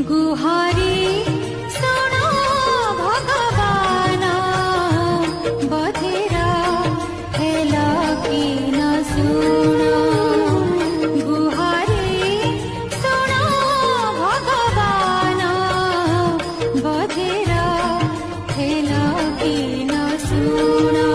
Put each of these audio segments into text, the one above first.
गुहारी सुनो भगवान बधिरा हेला कि न सुनो गुहारी सुनो भगवान बधिरा हेला कि न सुनो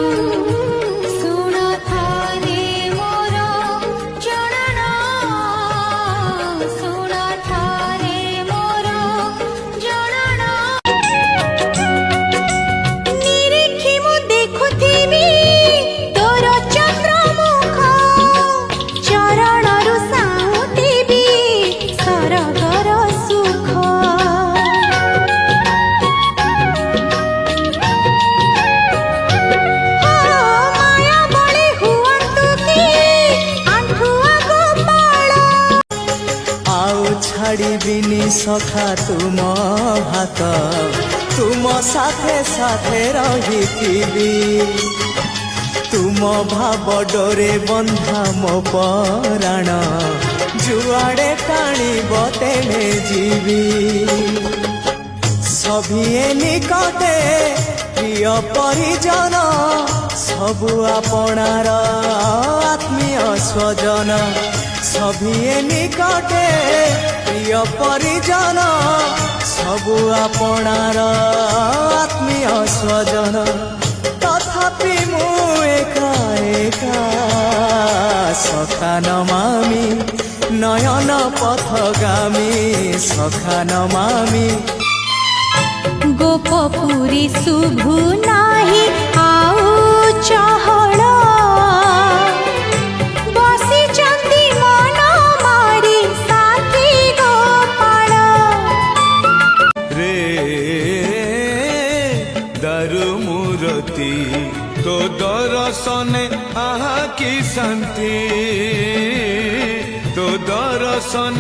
छाड़िबिनी सखा तुम हाथ तुम साथे साथे रहिथिबी तुम भाव डोरे बंधा मो पराण जुआड़े टाणिब तेने जीवी सभिए निकटे प्रिय परिजन सबु आपणार आत्मीय स्वजन सभिए निकटे प्रिय परिजन सबु आपणार आत्मीय स्वजन तथापि मु एका एका सखा नमामि नयन पथगामी सखा नमामि गोपपुरी शुभु नाही आउ चहड़ तो दर्शने आहा की शांति तो दर्शने